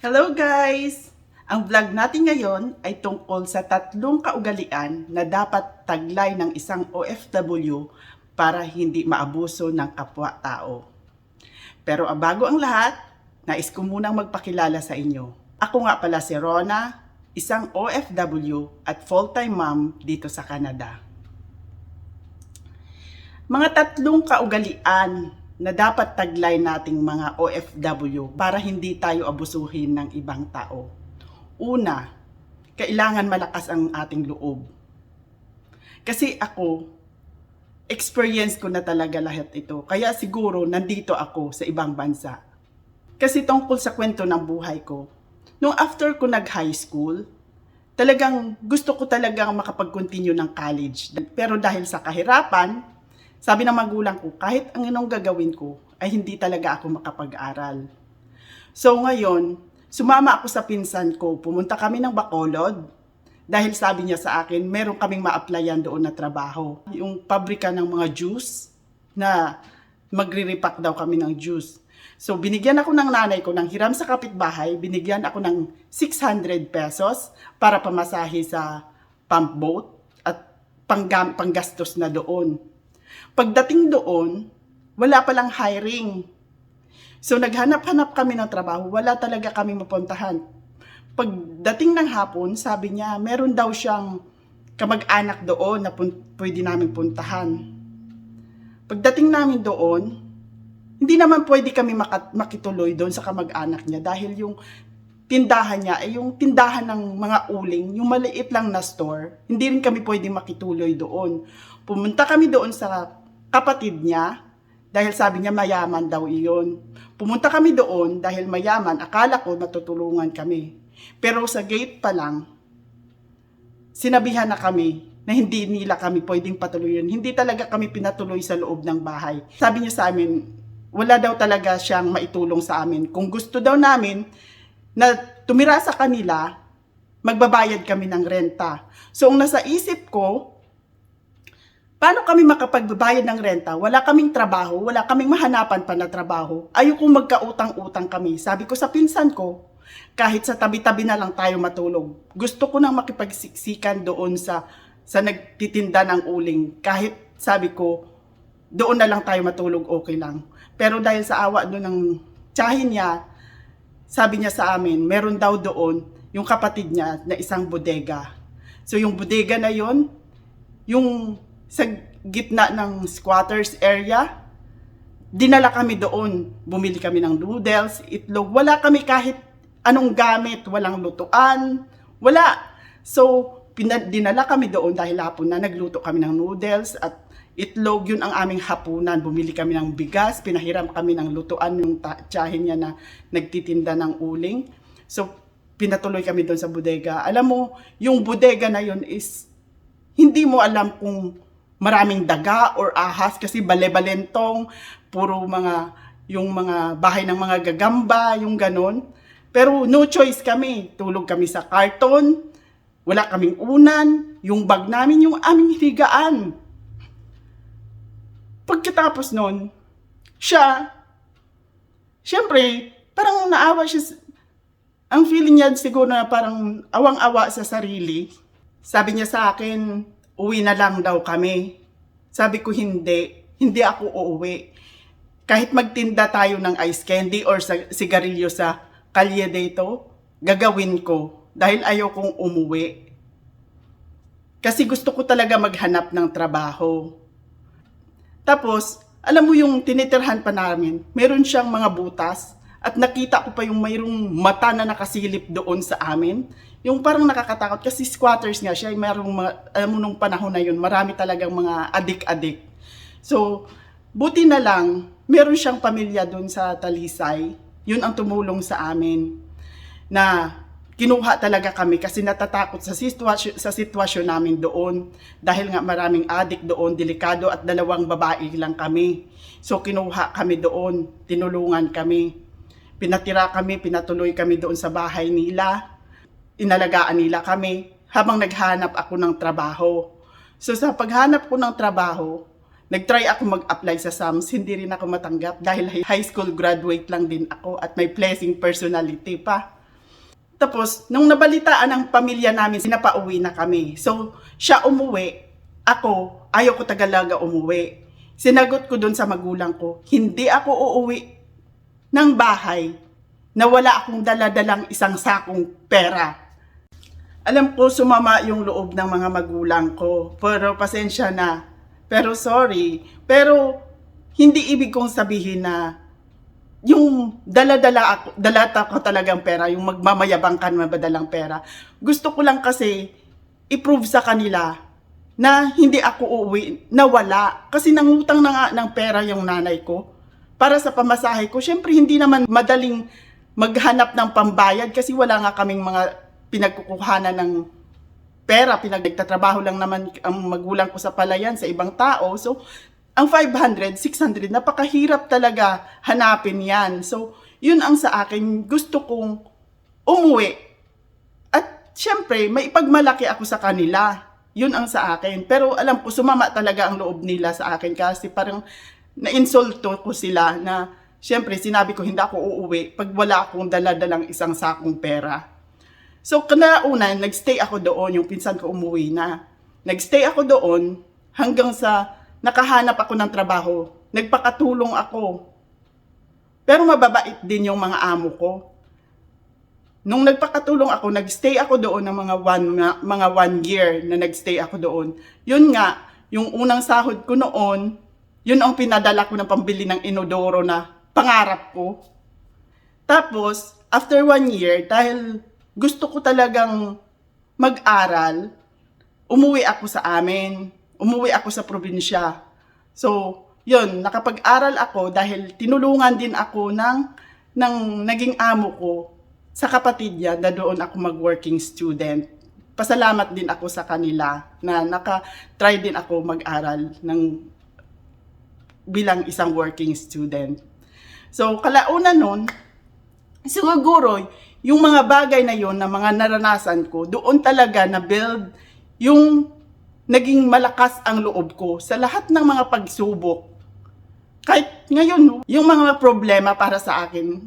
Hello guys! Ang vlog natin ngayon ay tungkol sa 3 kaugalian na dapat taglay ng isang OFW para hindi maabuso ng kapwa-tao. Pero bago ang lahat, nais ko munang magpakilala sa inyo. Ako nga pala si Rona, isang OFW at full-time mom dito sa Canada. Mga 3 kaugalian na dapat taglay nating mga OFW para hindi tayo abusuhin ng ibang tao. Una, kailangan malakas ang ating loob. Kasi ako, experience ko na talaga lahat ito. Kaya siguro nandito ako sa ibang bansa. Kasi tungkol sa kwento ng buhay ko, nung after ko nag-high school, talagang gusto ko talagang makapag-continue ng college. Pero dahil sa kahirapan, sabi ng magulang ko, kahit ang anong gagawin ko, ay hindi talaga ako makapag-aral. So ngayon, sumama ako sa pinsan ko, pumunta kami ng Bacolod, dahil sabi niya sa akin, meron kaming ma-applyan doon na trabaho. Yung pabrika ng mga juice, na magre-repack daw kami ng juice. So binigyan ako ng nanay ko ng hiram sa kapitbahay, binigyan ako ng 600 pesos para pamasahe sa pump boat at panggastos na doon. Pagdating doon, wala palang hiring. So naghanap-hanap kami ng trabaho, wala talaga kami mapuntahan. Pagdating ng hapon, sabi niya, meron daw siyang kamag-anak doon na pwede namin puntahan. Pagdating namin doon, hindi naman pwede kami makituloy doon sa kamag-anak niya dahil yung tindahan niya ay yung tindahan ng mga uling, yung maliit lang na store. Hindi rin kami pwede makituloy doon. Pumunta kami doon sa kapatid niya dahil sabi niya mayaman daw iyon. Pumunta kami doon dahil mayaman, akala ko matutulungan kami. Pero sa gate pa lang, sinabihan na kami na hindi nila kami pwedeng patuloyin. Hindi talaga kami pinatuloy sa loob ng bahay. Sabi niya sa amin, wala daw talaga siyang maitulong sa amin. Kung gusto daw namin na tumira sa kanila, magbabayad kami ng renta. So ang nasa isip ko, paano kami makapagbabayad ng renta? Wala kaming trabaho, wala kaming mahanapan pa na trabaho. Ayokong magkautang-utang kami. Sabi ko sa pinsan ko, kahit sa tabi-tabi na lang tayo matulog. Gusto ko nang makipagsiksikan doon sa nagtitinda ng uling. Kahit sabi ko, doon na lang tayo matulog, okay lang. Pero dahil sa awa doon ng tiyahin niya, sabi niya sa amin, meron daw doon yung kapatid niya na isang bodega. So yung bodega na yon, yung sa gitna ng squatters area, dinala kami doon. Bumili kami ng noodles, itlog. Wala kami kahit anong gamit, walang lutuan, wala. So, dinala kami doon dahil hapon na nagluto kami ng noodles at itlog, yun ang aming hapunan. Bumili kami ng bigas, pinahiram kami ng lutuan yung tiyahin niya na nagtitinda ng uling. So, pinatuloy kami doon sa bodega. Alam mo, yung bodega na yun is, hindi mo alam kung maraming daga or ahas kasi bale-balentong, puro yung mga bahay ng mga gagamba, yung ganon. Pero no choice kami, tulog kami sa karton, wala kaming unan, yung bag namin, yung aming higaan. Pagkatapos nun, syempre, parang naawa siya, ang feeling niya siguro na parang awang-awa sa sarili. Sabi niya sa akin, uwi na lang daw kami. Sabi ko hindi ako uuwi. Kahit magtinda tayo ng ice candy or sigarilyo sa kalye dito, gagawin ko dahil ayaw kong umuwi. Kasi gusto ko talaga maghanap ng trabaho. Tapos, alam mo yung tinitirhan pa namin, meron siyang mga butas at nakita ko pa yung mayroong mata na nakasilip doon sa amin. Yung parang nakakatakot kasi squatters nga siya, mayroong alam mo nung panahon na yun, marami talagang mga adik-adik. So, buti na lang, meron siyang pamilya doon sa Talisay. Yun ang tumulong sa amin na kinuha talaga kami kasi natatakot sa sitwasyon namin doon. Dahil nga maraming adik doon, delikado at 2 babae lang kami. So, kinuha kami doon, tinulungan kami. Pinatira kami, pinatuloy kami doon sa bahay nila. Inalagaan nila kami habang naghanap ako ng trabaho. So sa paghanap ko ng trabaho, nagtry ako mag-apply sa SAMS, hindi rin ako matanggap dahil high school graduate lang din ako at may pleasing personality pa. Tapos, nung nabalitaan ng pamilya namin, sinapauwi na kami. So, siya umuwi, ako, ayaw ko tagalaga umuwi. Sinagot ko dun sa magulang ko, hindi ako uuwi ng bahay na wala akong daladalang isang sakong pera. Alam ko sumama yung loob ng mga magulang ko, pero pasensya na. Pero sorry, pero hindi ibig kong sabihin na yung dala ko talagang pera, yung magmamayabang ka na madalang pera. Gusto ko lang kasi i-prove sa kanila na hindi ako uuwi, na wala. Kasi nangutang na nga ng pera yung nanay ko para sa pamasahe ko. Syempre hindi naman madaling maghanap ng pambayad kasi wala nga kaming mga pinagkukuhanan ng pera. Pinagtatrabaho lang naman ang magulang ko sa palayan sa ibang tao. So, ang 500, 600, napakahirap talaga hanapin yan. So, yun ang sa akin, gusto kong umuwi. At syempre, may ipagmalaki ako sa kanila. Yun ang sa akin. Pero alam ko, sumama talaga ang loob nila sa akin kasi parang na-insulto ko sila na syempre, sinabi ko hindi ako uuwi pag wala akong daladalang isang sakong pera. So, kanaunan, nagstay ako doon, yung pinsan ko umuwi na. Nagstay ako doon hanggang sa nakahanap ako ng trabaho. Nagpakatulong ako. Pero mababait din yung mga amo ko. Nung nagpakatulong ako, nagstay ako doon ng mga one year na nagstay ako doon. Yun nga, yung unang sahod ko noon, yun ang pinadala ko ng pambili ng inodoro na pangarap ko. Tapos, after 1 year, dahil gusto ko talagang mag-aral, umuwi ako sa amin. Umuwi ako sa probinsya. So, yun, nakapag-aral ako dahil tinulungan din ako ng naging amo ko sa kapatid niya na doon ako mag-working student. Pasalamat din ako sa kanila na naka-try din ako mag-aral bilang isang working student. So, kalauna nun, siguro, yung mga bagay na yun, na mga naranasan ko, doon talaga na-build yung naging malakas ang loob ko sa lahat ng mga pagsubok. Kahit ngayon, yung mga problema para sa akin,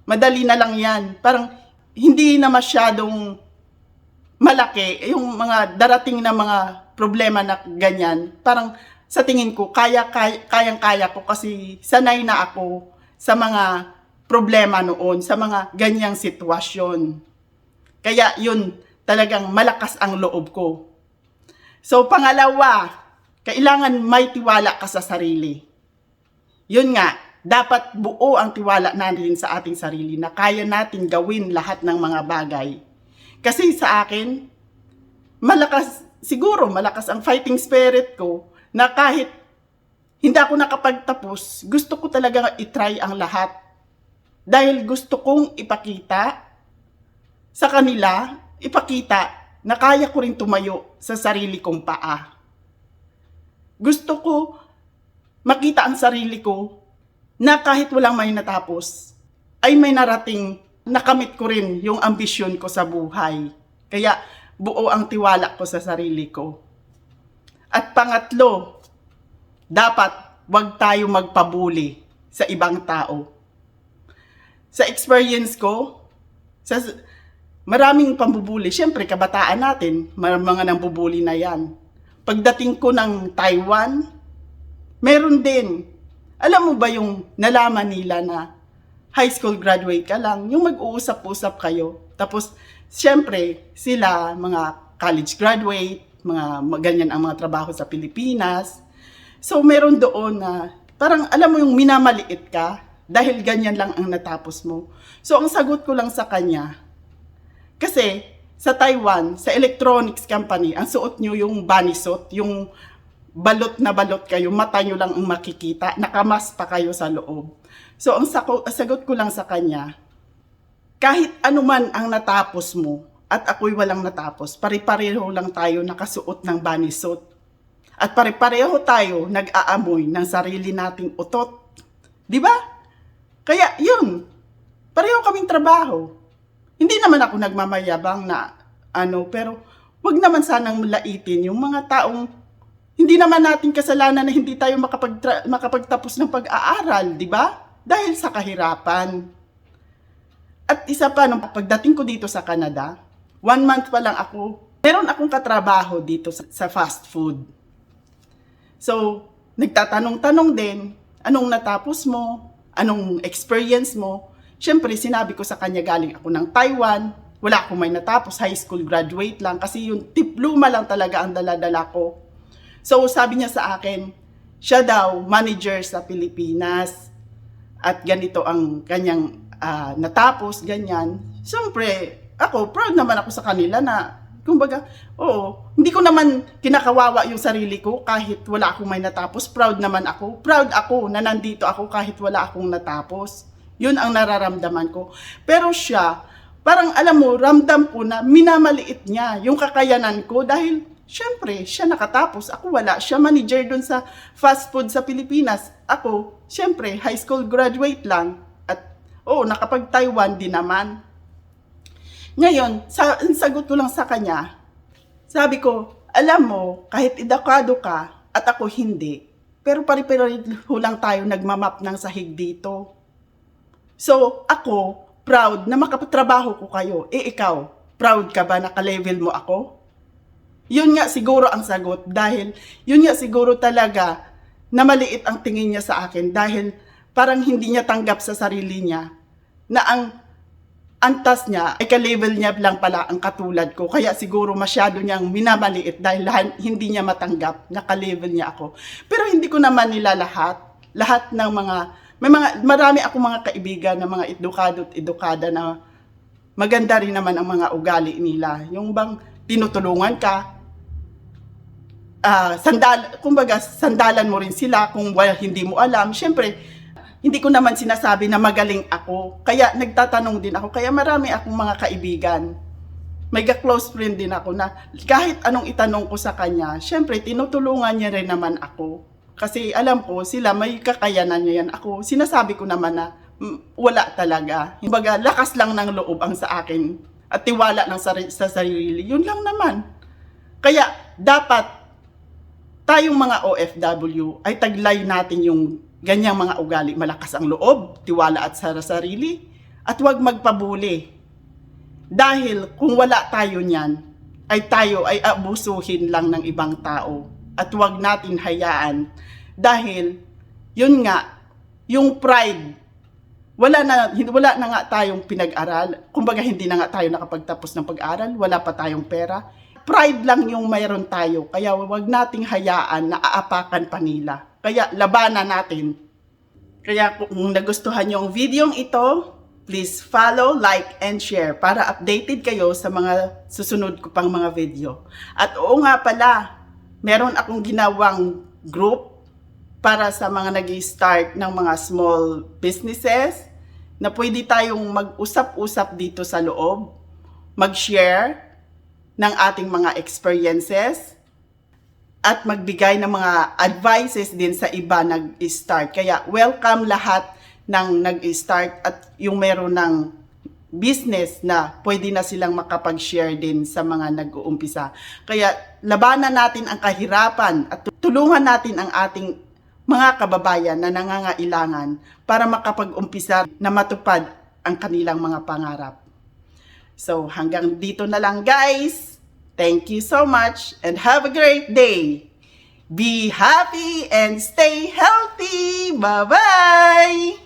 madali na lang yan. Parang hindi na masyadong malaki. Yung mga darating na mga problema na ganyan, parang sa tingin ko, kayang-kaya ko kasi sanay na ako sa mga problema noon, sa mga ganyang sitwasyon. Kaya yun, talagang malakas ang loob ko. So, pangalawa, kailangan may tiwala ka sa sarili. Yun nga, dapat buo ang tiwala natin sa ating sarili na kaya natin gawin lahat ng mga bagay. Kasi sa akin, siguro malakas ang fighting spirit ko na kahit hindi ako nakapagtapos, gusto ko talaga itry ang lahat. Dahil gusto kong ipakita sa kanila, ipakita na kaya ko rin tumayo sa sarili kong paa. Gusto ko makita ang sarili ko na kahit walang may natapos, ay may narating, nakamit ko rin yung ambisyon ko sa buhay. Kaya buo ang tiwala ko sa sarili ko. At pangatlo, dapat wag tayo magpabuli sa ibang tao. Sa experience ko, maraming pambubuli. Siyempre, kabataan natin, mga nambubuli na yan. Pagdating ko ng Taiwan, meron din. Alam mo ba yung nalaman nila na high school graduate ka lang, yung mag-uusap-usap kayo. Tapos, siyempre, sila, mga college graduate, mga ganyan ang mga trabaho sa Pilipinas. So, meron doon na, parang alam mo yung minamaliit ka, dahil ganyan lang ang natapos mo. So, ang sagot ko lang sa kanya, kasi sa Taiwan, sa electronics company, ang suot nyo yung banisot, yung balot na balot kayo, mata nyo lang ang makikita, nakamas pa kayo sa loob. So, ang sagot ko lang sa kanya, kahit anuman ang natapos mo, at ako'y walang natapos, pare-pareho lang tayo nakasuot ng banisot. At pare-pareho tayo nag-aamoy ng sarili nating utot. Di ba? Kaya yun, pareho kaming trabaho. Hindi naman ako nagmamayabang na pero wag naman sanang laitin yung mga taong hindi naman natin kasalanan na hindi tayo makapagtapos ng pag-aaral, di ba? Dahil sa kahirapan. At isa pa, nung pagdating ko dito sa Canada, 1 month pa lang ako, meron akong katrabaho dito sa fast food. So, nagtatanong-tanong din, anong natapos mo? Anong experience mo? Siyempre, sinabi ko sa kanya, galing ako ng Taiwan, wala akong may natapos, high school graduate lang, kasi yung diploma lang talaga ang dala-dala ko. So, sabi niya sa akin, siya daw, manager sa Pilipinas, at ganito ang kanyang natapos, ganyan. Siyempre, ako, proud naman ako sa kanila na, kumbaga, oo, hindi ko naman kinakawawa yung sarili ko kahit wala akong may natapos. Proud naman ako. Proud ako na nandito ako kahit wala akong natapos. Yun ang nararamdaman ko. Pero siya, parang alam mo, ramdam ko na minamaliit niya yung kakayanan ko dahil syempre, siya nakatapos. Ako wala. Siya manager dun sa fast food sa Pilipinas. Ako, syempre, high school graduate lang. At oo, nakapag-Taiwan din naman. Ngayon, sagot ko lang sa kanya, sabi ko, alam mo, kahit edukado ka at ako hindi, pero pare-pareho lang tayo nagmamap ng sahig dito. So, ako, proud na makapatrabaho ko kayo. Ikaw, proud ka ba na ka-level mo ako? Yun nga siguro ang sagot dahil yun nga siguro talaga na maliit ang tingin niya sa akin dahil parang hindi niya tanggap sa sarili niya na ang antas niya ay ka-level niya lang pala ang katulad ko. Kaya siguro masyado niyang minamaliit dahil hindi niya matanggap na ka-level niya ako. Pero hindi ko naman nila lahat ng marami akong mga kaibigan na mga edukado at edukada na maganda rin naman ang mga ugali nila. Yung bang tinutulungan ka, sandalan mo rin sila kung hindi mo alam. Siyempre, hindi ko naman sinasabi na magaling ako. Kaya nagtatanong din ako. Kaya marami akong mga kaibigan. May close friend din ako na kahit anong itanong ko sa kanya, syempre tinutulungan niya rin naman ako. Kasi alam ko sila may kakayanan niya yan. Ako, sinasabi ko naman na wala talaga. Kumbaga, lakas lang ng loob ang sa akin. At tiwala ng sa sarili. Yun lang naman. Kaya dapat tayong mga OFW ay taglay natin yung ganyang mga ugali, malakas ang loob, tiwala at sarili, at huwag magpabuli. Dahil kung wala tayo niyan, ay tayo ay abusuhin lang ng ibang tao. At huwag natin hayaan. Dahil, yun nga, yung pride, wala na nga tayong pinag-aral. Kumbaga, hindi na nga tayo nakapagtapos ng pag-aral, wala pa tayong pera. Pride lang yung mayroon tayo. Kaya huwag nating hayaan na aapakan pa nila. Kaya labanan natin. Kaya kung nagustuhan niyo ang video ito, please follow, like, and share para updated kayo sa mga susunod ko pang mga video. At oo nga pala, meron akong ginawang group para sa mga nag-start ng mga small businesses na pwede tayong mag-usap-usap dito sa loob, mag-share ng ating mga experiences, at magbigay ng mga advices din sa iba nag-start. Kaya welcome lahat ng nag-start at yung meron ng business na pwede na silang makapag-share din sa mga nag-uumpisa. Kaya labanan natin ang kahirapan at tulungan natin ang ating mga kababayan na nangangailangan para makapag-umpisa na matupad ang kanilang mga pangarap. So hanggang dito na lang guys. Thank you so much and have a great day. Be happy and stay healthy. Bye-bye!